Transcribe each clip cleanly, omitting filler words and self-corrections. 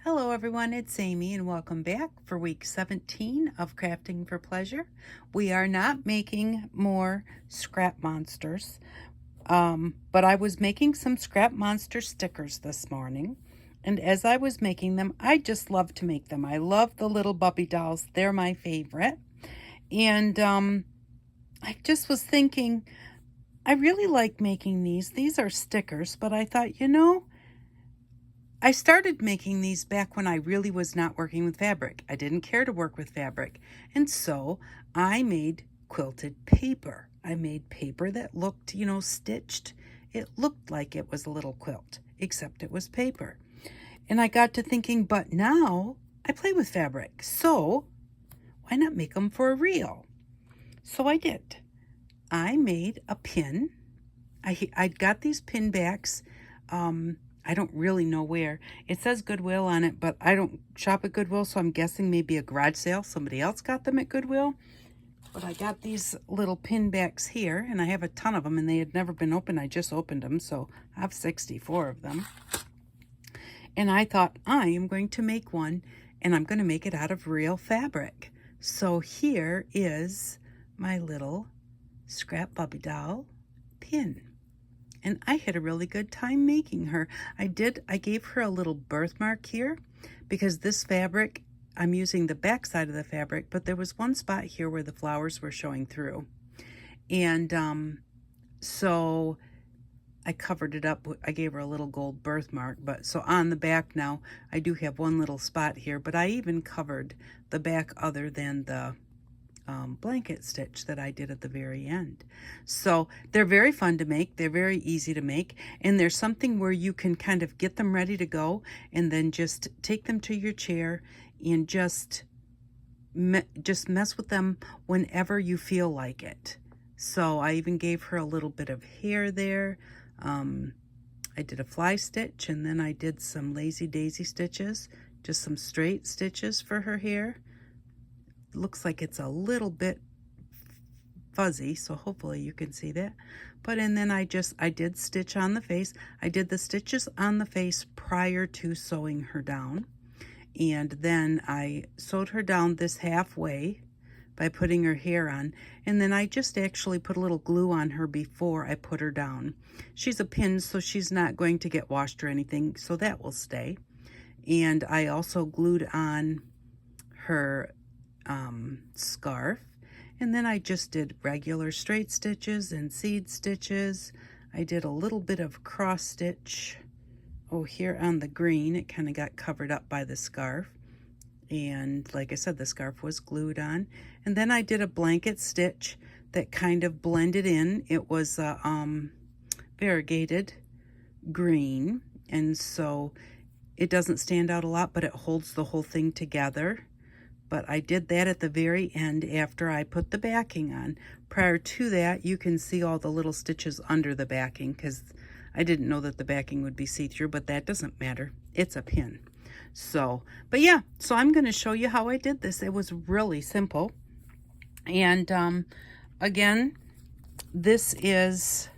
Hello everyone, it's Amy and welcome back for week 17 of Crafting for Pleasure. We are not making more scrap monsters, but I was making some scrap monster stickers this morning. And as I was making them, I just love to make them. I love the little Bubbie dolls. They're my favorite. And I just was thinking, I really like making these. These are stickers, but I thought, I started making these back when I really was not working with fabric. I didn't care to work with fabric. And so I made quilted paper. I made paper that looked, stitched. It looked like it was a little quilt, except it was paper. And I got to thinking, but now I play with fabric. So why not make them for real? So I did. I made a pin. I got these pin backs. I don't really know where. It says Goodwill on it, but I don't shop at Goodwill, so I'm guessing maybe a garage sale. Somebody else got them at Goodwill. But I got these little pin backs here, and I have a ton of them, and they had never been opened. I just opened them, so I have 64 of them. And I thought, I am going to make one, and I'm going to make it out of real fabric. So here is my little scrap Bubbie doll pin. And I had a really good time making her. I gave her a little birthmark here because this fabric, I'm using the back side of the fabric, but there was one spot here where the flowers were showing through. And so I covered it up. I gave her a little gold birthmark, but so on the back now, I do have one little spot here, but I even covered the back other than the blanket stitch that I did at the very end. So they're very fun to make. They're very easy to make. And there's something where you can kind of get them ready to go and then just take them to your chair and just mess with them whenever you feel like it. So I even gave her a little bit of hair there. I did a fly stitch, and then I did some lazy daisy stitches, just some straight stitches for her hair. Looks like it's a little bit fuzzy, so hopefully you can see that. And then I did stitch on the face. I did the stitches on the face prior to sewing her down, and then I sewed her down this halfway by putting her hair on, and then I just actually put a little glue on her before I put her down. She's a pin, so she's not going to get washed or anything, so that will stay. And I also glued on her scarf, and then I just did regular straight stitches and seed stitches. I did a little bit of cross stitch here on the green. It kind of got covered up by the scarf, and like I said, the scarf was glued on. And then I did a blanket stitch that kind of blended in. It was variegated green, and so it doesn't stand out a lot, but it holds the whole thing together. But I did that at the very end after I put the backing on. Prior to that, you can see all the little stitches under the backing because I didn't know that the backing would be see-through, but that doesn't matter. It's a pin. So I'm going to show you how I did this. It was really simple. And again, this is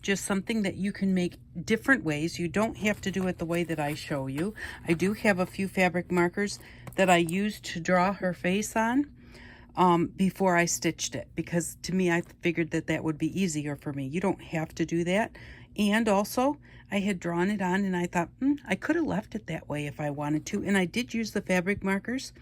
just something that you can make different ways. You don't have to do it the way that I show you. I do have a few fabric markers that I used to draw her face on before I stitched it, because to me, I figured that that would be easier for me. You don't have to do that. And also, I had drawn it on, and I thought, I could have left it that way if I wanted to. And I did use the fabric markers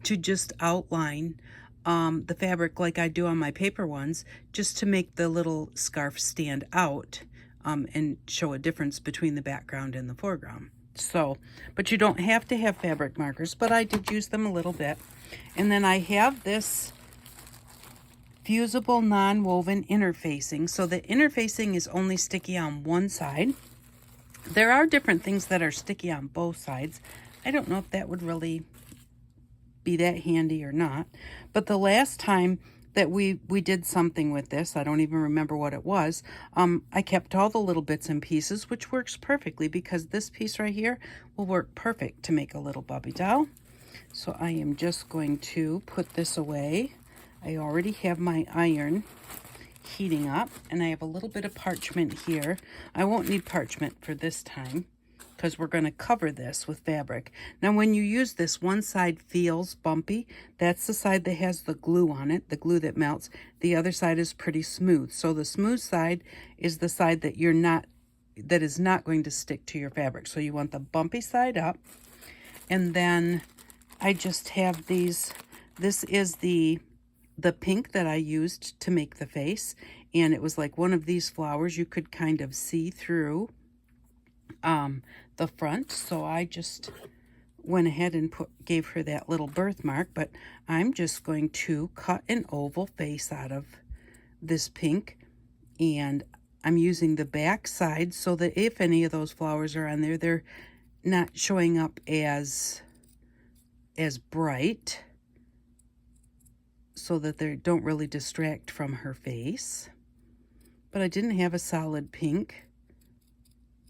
to just outline the fabric like I do on my paper ones, just to make the little scarf stand out and show a difference between the background and the foreground. So, but you don't have to have fabric markers, but I did use them a little bit. And then I have this fusible non-woven interfacing. So the interfacing is only sticky on one side. There are different things that are sticky on both sides. I don't know if that would really be that handy or not, but the last time that we did something with this, I don't even remember what it was, I kept all the little bits and pieces, which works perfectly because this piece right here will work perfect to make a little Bubbie doll. So I am just going to put this away. I already have my iron heating up, and I have a little bit of parchment here. I won't need parchment for this time because we're going to cover this with fabric. Now when you use this, one side feels bumpy. That's the side that has the glue on it, the glue that melts. The other side is pretty smooth. So the smooth side is the side that that is not going to stick to your fabric. So you want the bumpy side up. And then I just have these. This is the pink that I used to make the face, and it was like one of these flowers you could kind of see through the front. So I just went ahead and gave her that little birthmark, but I'm just going to cut an oval face out of this pink, and I'm using the back side so that if any of those flowers are on there, they're not showing up as bright, so that they don't really distract from her face. But I didn't have a solid pink,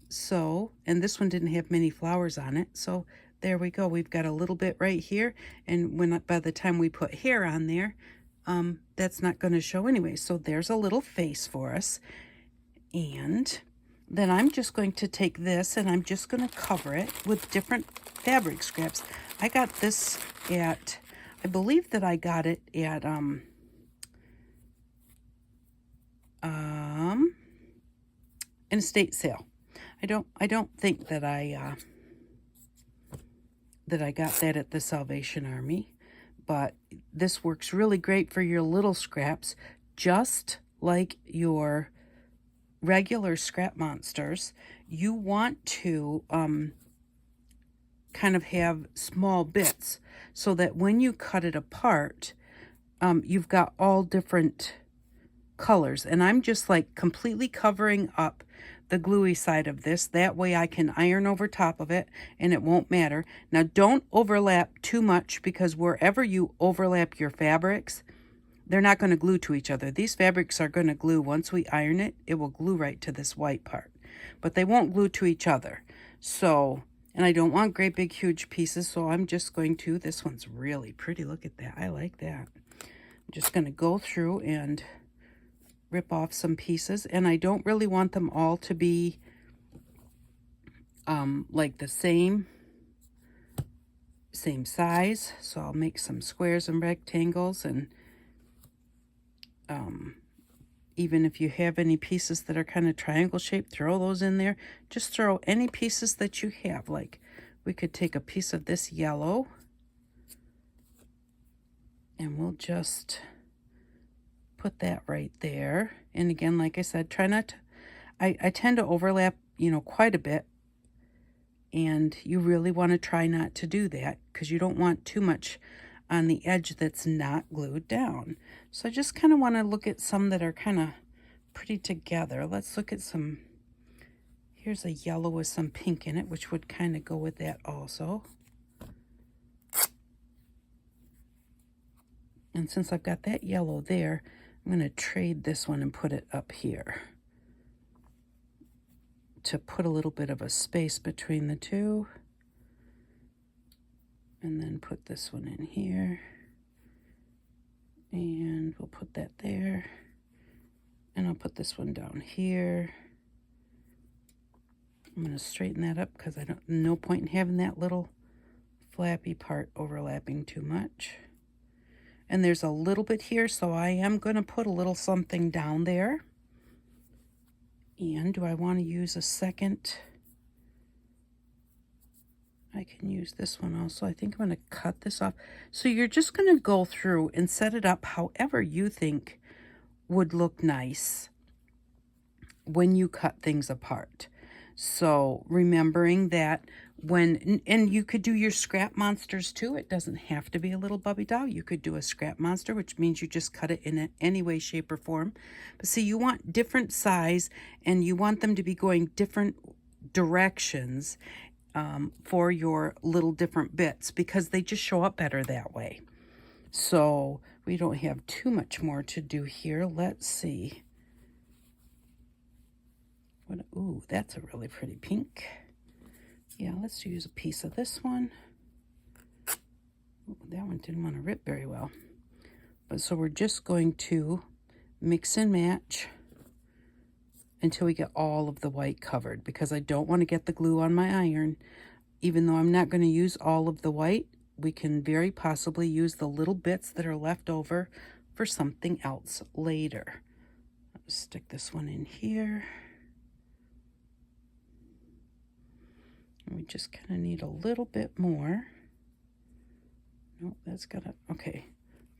so, and this one didn't have many flowers on it, so there we go. We've got a little bit right here, and by the time we put hair on there, that's not going to show anyway. So there's a little face for us. And then I'm just going to take this and I'm just going to cover it with different fabric scraps. I got this at, I believe that I got it at an estate sale. I don't think that I got that at the Salvation Army, but this works really great for your little scraps, just like your regular scrap monsters. You want to kind of have small bits so that when you cut it apart, you've got all different colors. And I'm just like completely covering up the gluey side of this. That way I can iron over top of it and it won't matter. Now don't overlap too much, because wherever you overlap your fabrics, they're not going to glue to each other. These fabrics are going to glue. Once we iron it, it will glue right to this white part, but they won't glue to each other. So, and I don't want great big huge pieces, so I'm just going to, this one's really pretty. Look at that. I like that. I'm just going to go through and rip off some pieces, and I don't really want them all to be like the same size. So I'll make some squares and rectangles, and even if you have any pieces that are kind of triangle shaped, throw those in there. Just throw any pieces that you have. Like we could take a piece of this yellow and we'll just put that right there. And again, like I said, try not to, I tend to overlap, quite a bit. And you really want to try not to do that, because you don't want too much on the edge that's not glued down. So I just kind of want to look at some that are kind of pretty together. Let's look at some. Here's a yellow with some pink in it, which would kind of go with that also. And since I've got that yellow there, I'm going to trade this one and put it up here to put a little bit of a space between the two. And then put this one in here. And we'll put that there. And I'll put this one down here. I'm going to straighten that up because no point in having that little flappy part overlapping too much. And there's a little bit here, so I am going to put a little something down there. And do I want to use a second? I can use this one also. I think I'm going to cut this off. So you're just going to go through and set it up however you think would look nice when you cut things apart. So remembering that and you could do your scrap monsters too. It doesn't have to be a little Bubbie doll. You could do a scrap monster, which means you just cut it in any way, shape, or form. But see, you want different size, and you want them to be going different directions for your little different bits, because they just show up better that way. So we don't have too much more to do here. Let's see. Ooh, that's a really pretty pink. Yeah, let's use a piece of this one. Ooh, that one didn't want to rip very well. But so we're just going to mix and match until we get all of the white covered, because I don't want to get the glue on my iron. Even though I'm not going to use all of the white, we can very possibly use the little bits that are left over for something else later. Stick this one in here. And we just kind of need a little bit more. Nope, that's gotta, okay.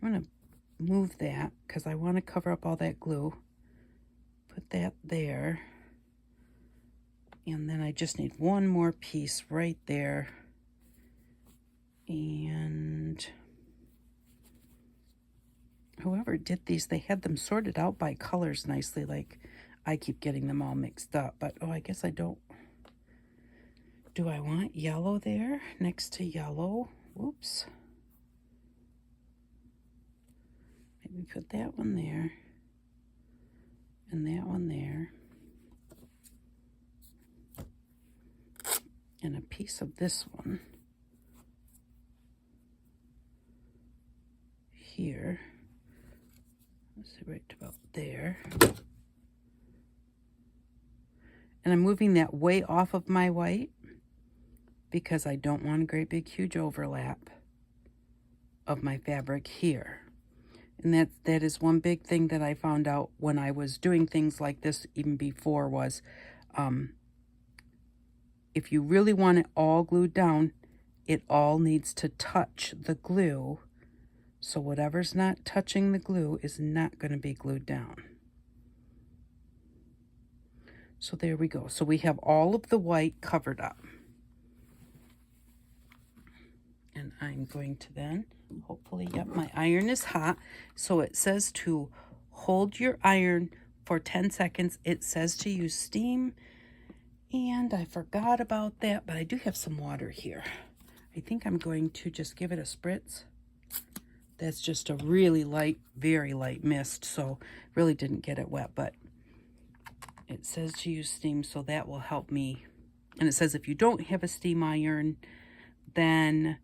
I'm gonna move that because I want to cover up all that glue. Put that there. And then I just need one more piece right there. And whoever did these, they had them sorted out by colors nicely. Like, I keep getting them all mixed up. But, oh, I guess I don't. Do I want yellow there next to yellow? Whoops. Maybe put that one there. And that one there. And a piece of this one here. Let's see, right about there. And I'm moving that way off of my white because I don't want a great big huge overlap of my fabric here. And that is one big thing that I found out when I was doing things like this even before was, if you really want it all glued down, it all needs to touch the glue. So whatever's not touching the glue is not going to be glued down. So there we go. So we have all of the white covered up. And I'm going to then, hopefully, yep, my iron is hot. So it says to hold your iron for 10 seconds. It says to use steam. And I forgot about that, but I do have some water here. I think I'm going to just give it a spritz. That's just a really light, very light mist, so really didn't get it wet, but it says to use steam, so that will help me. And it says if you don't have a steam iron, then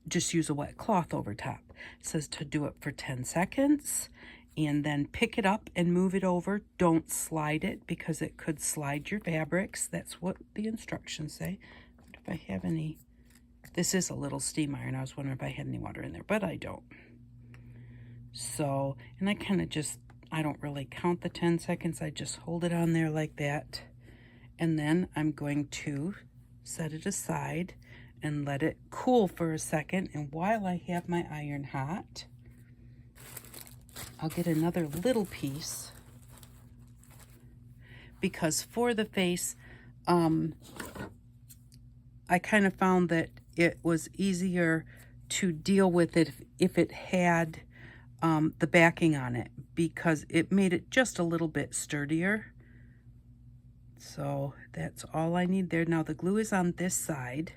just use a wet cloth over top. It says to do it for 10 seconds. And then pick it up and move it over. Don't slide it because it could slide your fabrics. That's what the instructions say. I wonder if I have any. This is a little steam iron. I was wondering if I had any water in there, but I don't. So, and I kind of just, I don't really count the 10 seconds. I just hold it on there like that. And then I'm going to set it aside and let it cool for a second. And while I have my iron hot, I'll get another little piece because for the face, I kind of found that it was easier to deal with it if it had the backing on it because it made it just a little bit sturdier. So that's all I need there. Now the glue is on this side.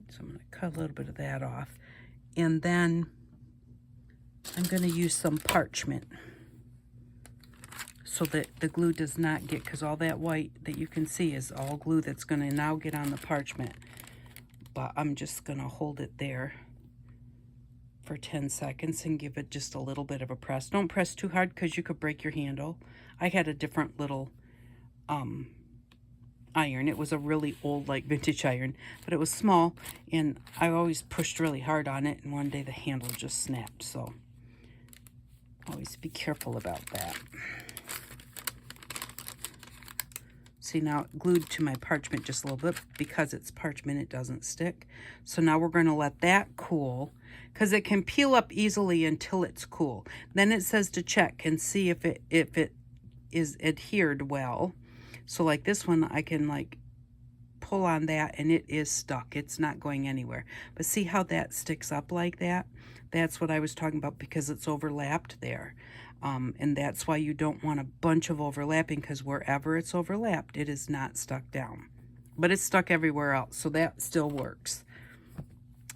So I'm going to cut a little bit of that off. And then I'm going to use some parchment so that the glue does not get, because all that white that you can see is all glue that's going to now get on the parchment. But I'm just going to hold it there for 10 seconds and give it just a little bit of a press. Don't press too hard because you could break your handle. I had a different little iron. It was a really old, like vintage iron, but it was small, and I always pushed really hard on it, and one day the handle just snapped. So always be careful about that. See, now glued to my parchment just a little bit. Because it's parchment, it doesn't stick. So now we're going to let that cool because it can peel up easily until it's cool. Then it says to check and see if it is adhered well. So like this one, I can like pull on that and it is stuck. It's not going anywhere. But see how that sticks up like that? That's what I was talking about because it's overlapped there. And that's why you don't want a bunch of overlapping because wherever it's overlapped, it is not stuck down. But it's stuck everywhere else, so that still works.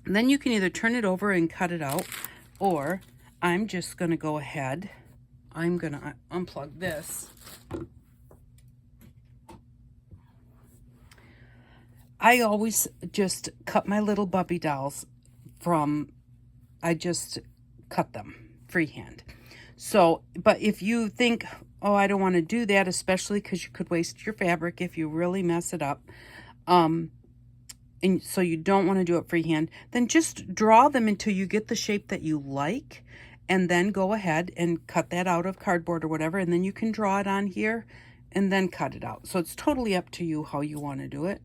And then you can either turn it over and cut it out, or I'm just going to go ahead. I'm going to unplug this. I always just cut my little Bubbie dolls I just cut them freehand. So, but if you think, oh, I don't want to do that, especially because you could waste your fabric if you really mess it up, and so you don't want to do it freehand, then just draw them until you get the shape that you like, and then go ahead and cut that out of cardboard or whatever, and then you can draw it on here and then cut it out. So it's totally up to you how you want to do it.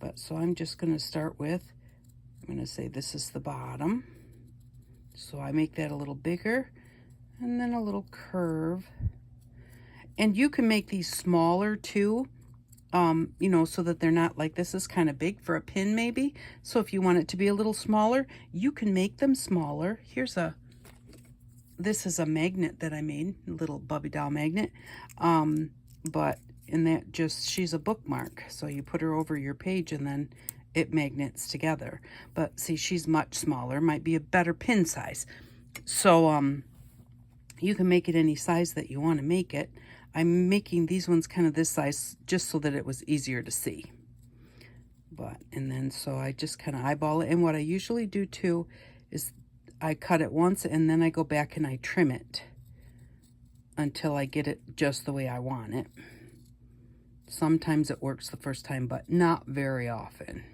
But so I'm just going to start with, I'm going to say this is the bottom. So I make that a little bigger and then a little curve. And you can make these smaller too, you know, so that they're not like, this is kind of big for a pin maybe. So if you want it to be a little smaller, you can make them smaller. This is a magnet that I made, a little Bubbie doll magnet. But in that she's a bookmark. So you put her over your page and then it magnets together. But see, she's much smaller, might be a better pin size. So, you can make it any size that you want to make it. I'm making these ones kind of this size just so that it was easier to see. And then so I just kind of eyeball it. And what I usually do too is I cut it once and then I go back and I trim it until I get it just the way I want it. Sometimes it works the first time, but not very often.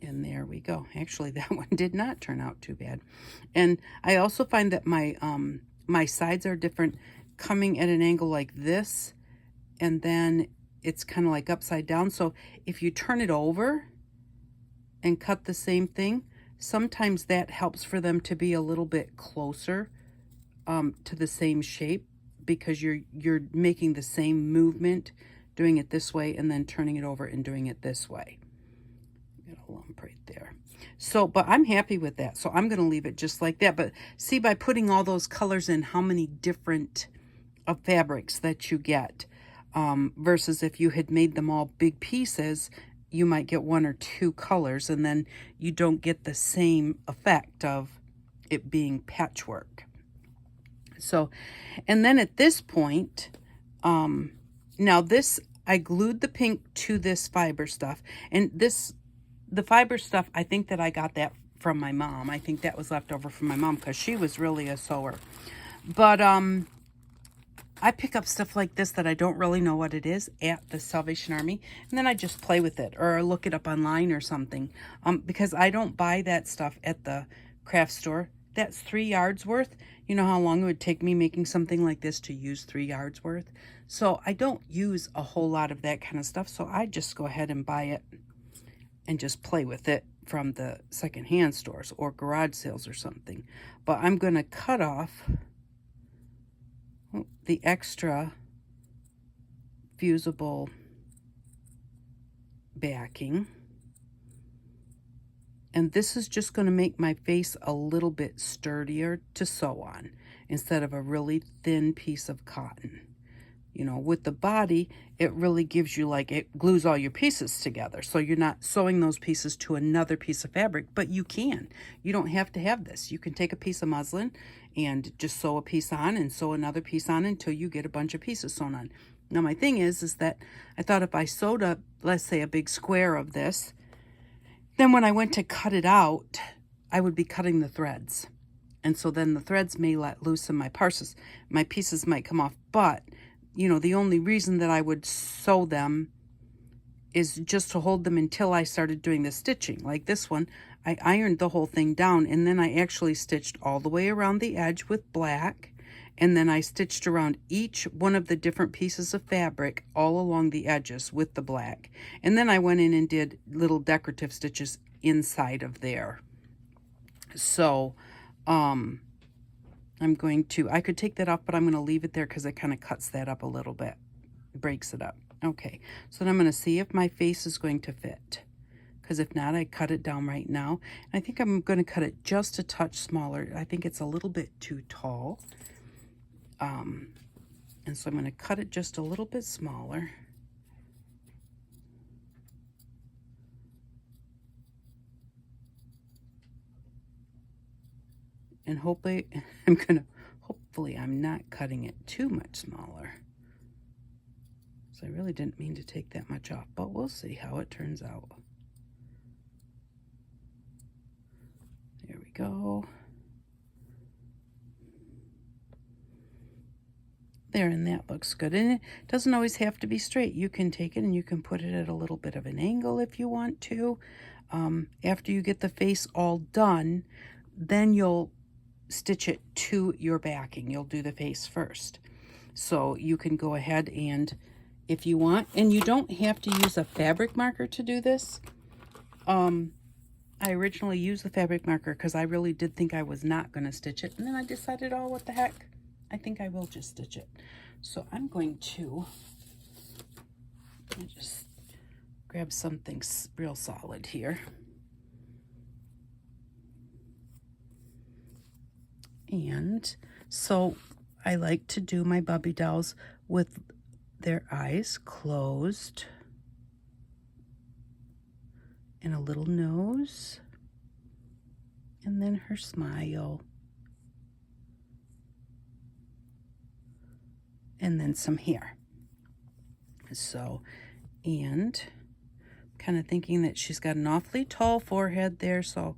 And there we go. Actually, that one did not turn out too bad. And I also find that my my sides are different, coming at an angle like this, and then it's kind of like upside down. So if you turn it over and cut the same thing, sometimes that helps for them to be a little bit closer to the same shape, because you're making the same movement, doing it this way and then turning it over and doing it this way. Got a lump right there. So, but I'm happy with that. So I'm going to leave it just like that. But see, by putting all those colors in, how many different fabrics that you get, versus if you had made them all big pieces, you might get one or two colors and then you don't get the same effect of it being patchwork. So, and then at this point, now this, I glued the pink to this fiber stuff, and the fiber stuff, I think that I got that from my mom. I think that was left over from my mom because she was really a sewer. But I pick up stuff like this that I don't really know what it is at the Salvation Army, and then I just play with it or look it up online or something, because I don't buy that stuff at the craft store. That's 3 yards worth. You know how long it would take me making something like this to use 3 yards worth? So I don't use a whole lot of that kind of stuff, so I just go ahead and buy it and just play with it from the secondhand stores or garage sales or something. But I'm going to cut off the extra fusible backing. And this is just going to make my face a little bit sturdier to sew on instead of a really thin piece of cotton. You know, with the body, it really gives you, like, it glues all your pieces together. So you're not sewing those pieces to another piece of fabric, but you can. You don't have to have this. You can take a piece of muslin and just sew a piece on and sew another piece on until you get a bunch of pieces sewn on. Now, my thing is that I thought if I sewed up, let's say, a big square of this, then when I went to cut it out, I would be cutting the threads. And so then the threads may let loose in my pieces. My pieces might come off, but you know, the only reason that I would sew them is just to hold them until I started doing the stitching. Like this one, I ironed the whole thing down, and then I actually stitched all the way around the edge with black, and then I stitched around each one of the different pieces of fabric all along the edges with the black. And then I went in and did little decorative stitches inside of there. So, I could take that off, but I'm going to leave it there because it kind of cuts that up a little bit, breaks it up. Okay, so then I'm going to see if my face is going to fit, because if not, I cut it down right now. And I think I'm going to cut it just a touch smaller. I think it's a little bit too tall. And so I'm going to cut it just a little bit smaller. And hopefully I'm not cutting it too much smaller. So I really didn't mean to take that much off, but we'll see how it turns out. There we go. There, and that looks good. And it doesn't always have to be straight. You can take it and you can put it at a little bit of an angle if you want to. After you get the face all done, then you'll stitch it to your backing. You'll do the face first. So you can go ahead and, if you want, and you don't have to use a fabric marker to do this. I originally used the fabric marker because I really did think I was not going to stitch it. And then I decided, oh, what the heck? I think I will just stitch it. So I'm going to just grab something real solid here. And so I like to do my Bubbie dolls with their eyes closed and a little nose, and then her smile, and then some hair. So, and kind of thinking that she's got an awfully tall forehead there, so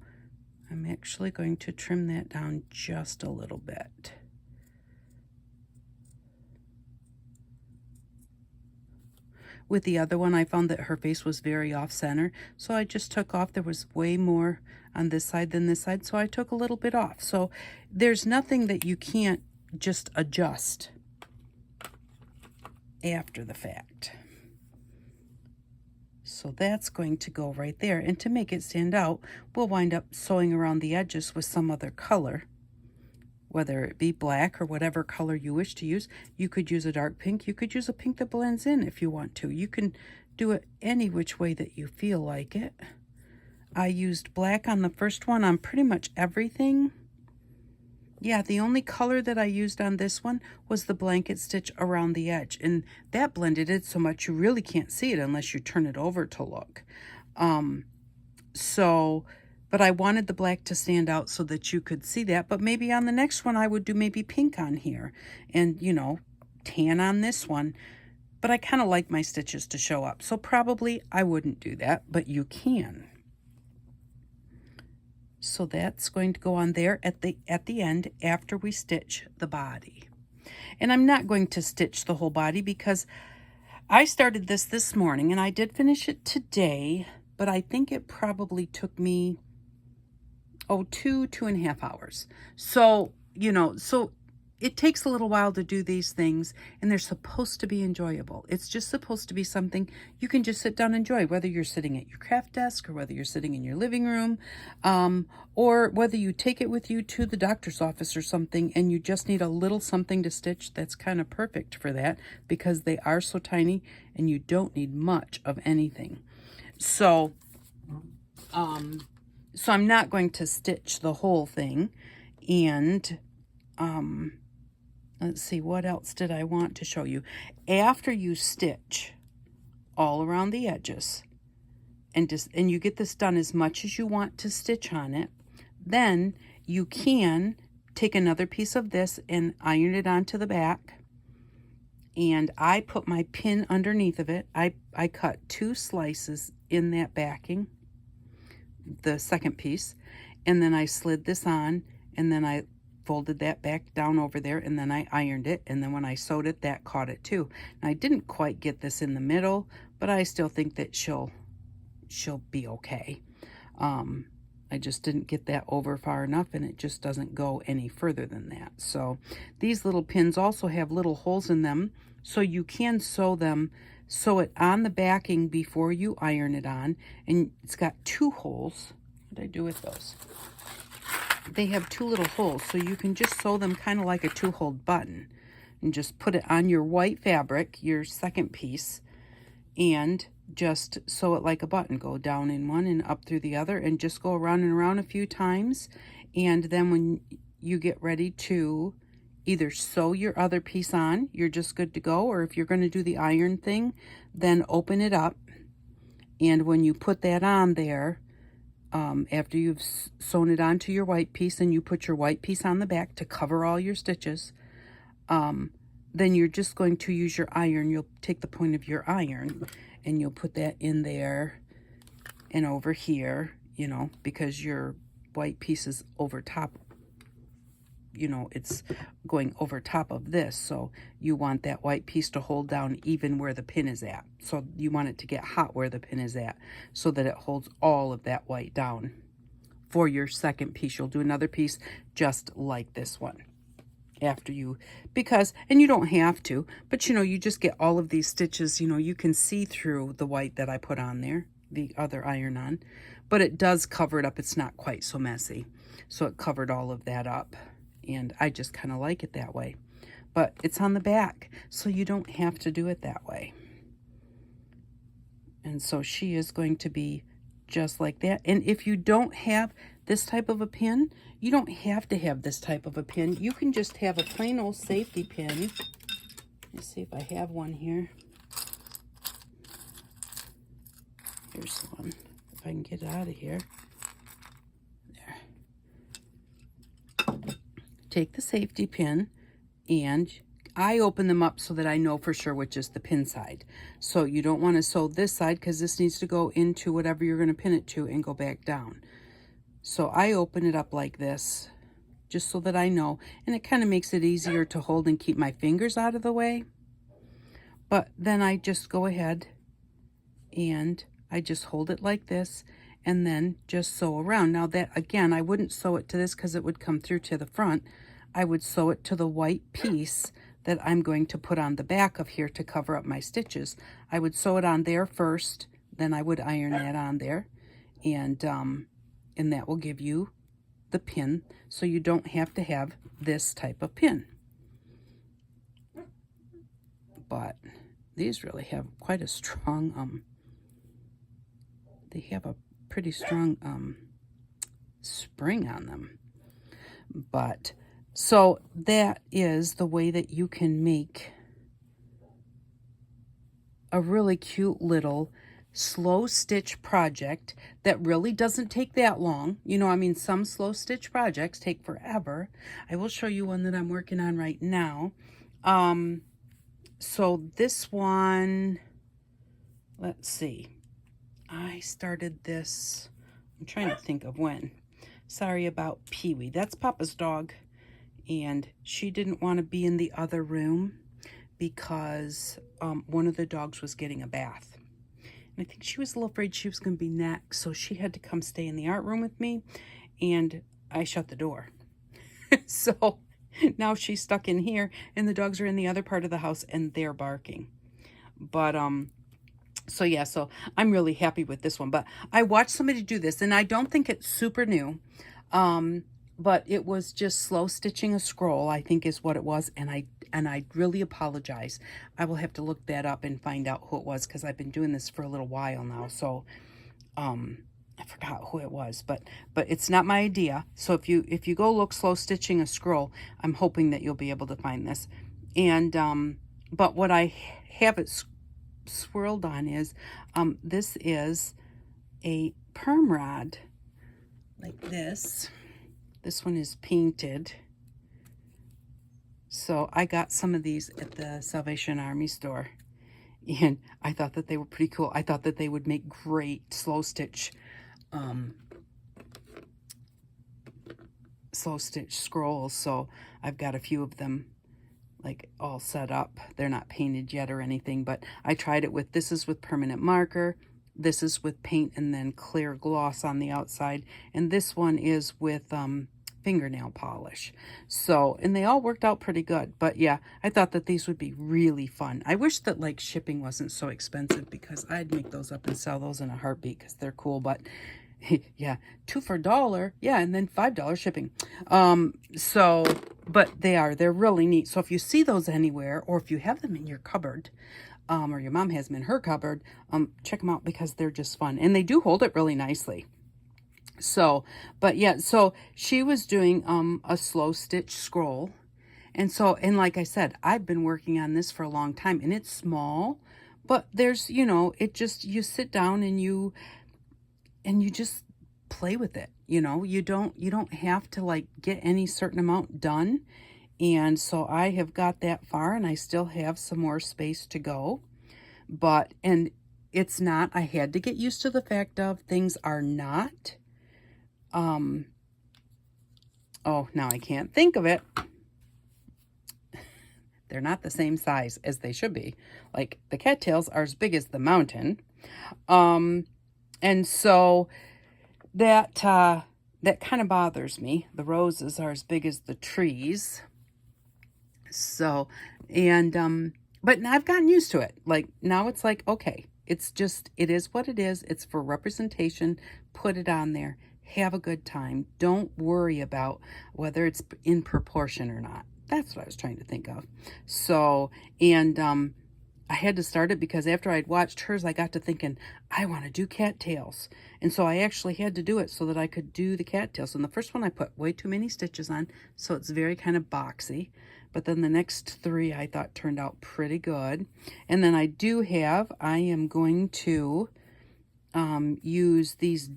I'm actually going to trim that down just a little bit. With the other one, I found that her face was very off-center, so I just took off. There was way more on this side than this side, so I took a little bit off. So there's nothing that you can't just adjust after the fact. So that's going to go right there. And to make it stand out, we'll wind up sewing around the edges with some other color, whether it be black or whatever color you wish to use. You could use a dark pink. You could use a pink that blends in if you want to. You can do it any which way that you feel like it. I used black on the first one on pretty much everything. Yeah, the only color that I used on this one was the blanket stitch around the edge, and that blended it so much you really can't see it unless you turn it over to look. But I wanted the black to stand out so that you could see that. But maybe on the next one, I would do maybe pink on here and, you know, tan on this one. But I kind of like my stitches to show up. So probably I wouldn't do that, but you can. So that's going to go on there at the end after we stitch the body. And I'm not going to stitch the whole body because I started this morning and I did finish it today, but I think it probably took me 2.5 hours. So, you know, so it takes a little while to do these things, and they're supposed to be enjoyable. It's just supposed to be something you can just sit down and enjoy, whether you're sitting at your craft desk or whether you're sitting in your living room, or whether you take it with you to the doctor's office or something and you just need a little something to stitch. That's kind of perfect for that because they are so tiny and you don't need much of anything. So I'm not going to stitch the whole thing. And let's see, what else did I want to show you? After you stitch all around the edges and you get this done as much as you want to stitch on it, then you can take another piece of this and iron it onto the back. And I put my pin underneath of it. I cut 2 slices in that backing, the second piece, and then I slid this on, and then I folded that back down over there, and then I ironed it, and then when I sewed it, that caught it too. Now, I didn't quite get this in the middle, but I still think that she'll be okay. I just didn't get that over far enough, and it just doesn't go any further than that. So these little pins also have little holes in them, so you can sew it on the backing before you iron it on. And it's got 2 holes. What did I do with those? They have 2 little holes, so you can just sew them kind of like a 2-hole button and just put it on your white fabric, your second piece, and just sew it like a button. Go down in one and up through the other, and just go around and around a few times. And then when you get ready to either sew your other piece on, you're just good to go. Or if you're going to do the iron thing, then open it up. And when you put that on there, after you've sewn it onto your white piece and you put your white piece on the back to cover all your stitches, then you're just going to use your iron. You'll take the point of your iron and you'll put that in there and over here, you know, because your white piece is over top, you know, it's going over top of this, so you want that white piece to hold down even where the pin is at. So you want it to get hot where the pin is at so that it holds all of that white down. For your second piece, you'll do another piece just like this one after you, because, and you don't have to, but you know, you just get all of these stitches, you know, you can see through the white that I put on there, the other iron on, but it does cover it up. It's not quite so messy. So it covered all of that up, and I just kind of like it that way. But it's on the back, so you don't have to do it that way. And so she is going to be just like that. And if you don't have this type of a pin, you don't have to have this type of a pin. You can just have a plain old safety pin. Let's see if I have one here. Here's one. If I can get it out of here. There. Take the safety pin, and I open them up so that I know for sure which is the pin side. So you don't want to sew this side because this needs to go into whatever you're going to pin it to and go back down. So I open it up like this just so that I know, and it kind of makes it easier to hold and keep my fingers out of the way. But then I just go ahead and I just hold it like this and then just sew around. Now that, again, I wouldn't sew it to this because it would come through to the front. I would sew it to the white piece that I'm going to put on the back of here to cover up my stitches. I would sew it on there first, then I would iron that on there, and that will give you the pin, so you don't have to have this type of pin. But these really have quite a strong, they have a pretty strong spring on them. But so that is the way that you can make a really cute little slow stitch project that really doesn't take that long. You know, I mean, some slow stitch projects take forever. I will show you one that I'm working on right now. So this one, let's see. I started this, I'm trying to think of when. Sorry about Pee-wee. That's Papa's dog. And she didn't want to be in the other room because one of the dogs was getting a bath. And I think she was a little afraid she was going to be next, so she had to come stay in the art room with me, and I shut the door. So now she's stuck in here, and the dogs are in the other part of the house, and they're barking. But, so yeah, so I'm really happy with this one. But I watched somebody do this, and I don't think it's super new. But it was just slow stitching a scroll, I think is what it was, and I really apologize. I will have to look that up and find out who it was, because I've been doing this for a little while now, so I forgot who it was, but it's not my idea. So if you go look slow stitching a scroll, I'm hoping that you'll be able to find this. And but what I have it swirled on is this is a perm rod like this. This one is painted. So I got some of these at the Salvation Army store, and I thought that they were pretty cool. I thought that they would make great slow stitch scrolls. So I've got a few of them like all set up. They're not painted yet or anything, but I tried it with, this is with permanent marker, this is with paint and then clear gloss on the outside, and this one is with fingernail polish. So, and they all worked out pretty good. But yeah, I thought that these would be really fun. I wish that like shipping wasn't so expensive, because I'd make those up and sell those in a heartbeat, because they're cool. But yeah, 2 for $1, yeah, and then $5 shipping. So, but they're really neat. So if you see those anywhere, or if you have them in your cupboard, or your mom has them in her cupboard, check them out, because they're just fun, and they do hold it really nicely. So, but yeah, so she was doing a slow stitch scroll, and so, and like I said, I've been working on this for a long time, and it's small, but there's, you know, it just, you sit down and you just play with it. You know, you don't have to like get any certain amount done. And so I have got that far, and I still have some more space to go. But, and it's not, I had to get used to the fact of things are not Oh, now I can't think of it. They're not the same size as they should be. Like the cattails are as big as the mountain. And so that kind of bothers me. The roses are as big as the trees. So, and but now I've gotten used to it. Like now it's like, okay, it's just, it is what it is. It's for representation. Put it on there. Have a good time. Don't worry about whether it's in proportion or not. That's what I was trying to think of. So, and I had to start it because after I'd watched hers, I got to thinking, I want to do cattails. And so I actually had to do it so that I could do the cattails. And the first one I put way too many stitches on, so it's very kind of boxy. But then the next three I thought turned out pretty good. And then I am going to use these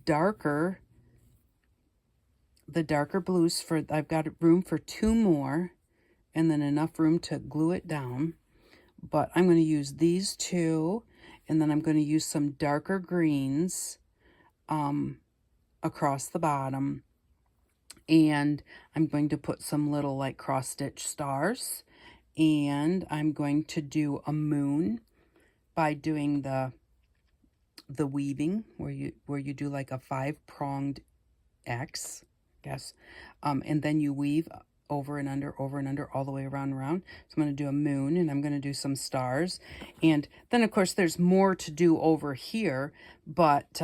the darker blues I've got room for 2 more and then enough room to glue it down. But I'm going to use these 2, and then I'm going to use some darker greens across the bottom. And I'm going to put some little like cross-stitch stars. And I'm going to do a moon by doing the weaving where you do like a 5-pronged X, I guess. And then you weave over and under, all the way around and around. So I'm going to do a moon, and I'm going to do some stars. And then, of course, there's more to do over here, but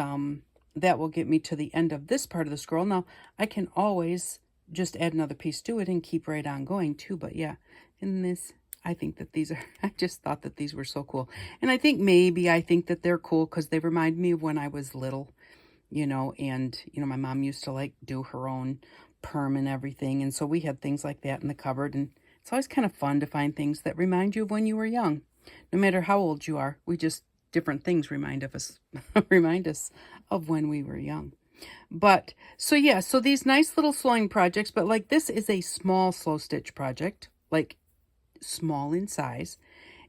that will get me to the end of this part of the scroll. Now, I can always just add another piece to it and keep right on going, too. But, yeah, in this, I think that these are, I just thought that these were so cool. And I think that they're cool because they remind me of when I was little, and, my mom used to, like, do her own perm and everything, and so we had things like that in the cupboard, and it's always kind of fun to find things that remind you of when you were young. No matter how old you are, different things remind us of when we were young. But so yeah, so these nice little sewing projects, but like this is a small slow stitch project, like small in size,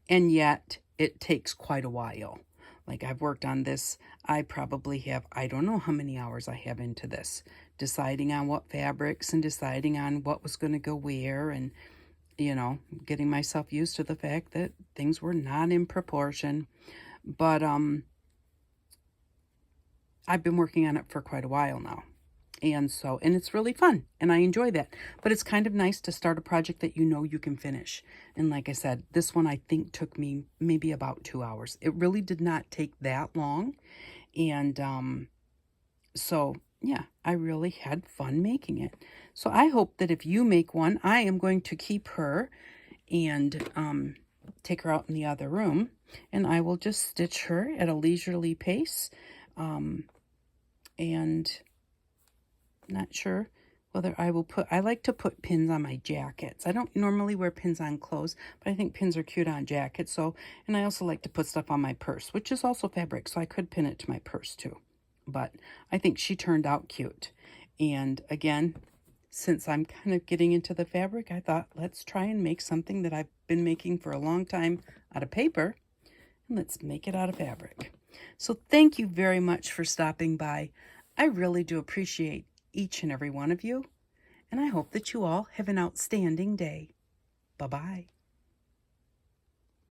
and yet it takes quite a while. Like I've worked on this, I probably have, I don't know how many hours I have into this, deciding on what fabrics and deciding on what was going to go where, and, getting myself used to the fact that things were not in proportion. But I've been working on it for quite a while now. And it's really fun, and I enjoy that. But it's kind of nice to start a project that you can finish. And like I said, this one I think took me maybe about 2 hours. It really did not take that long. And so, yeah, I really had fun making it. So I hope that if you make one, I am going to keep her and take her out in the other room. And I will just stitch her at a leisurely pace. And not sure whether I like to put pins on my jackets. I don't normally wear pins on clothes, but I think pins are cute on jackets. So, and I also like to put stuff on my purse, which is also fabric, so I could pin it to my purse too. But I think she turned out cute. And again, since I'm kind of getting into the fabric, I thought let's try and make something that I've been making for a long time out of paper, and let's make it out of fabric. So thank you very much for stopping by. I really do appreciate each and every one of you, and I hope that you all have an outstanding day. Bye-bye.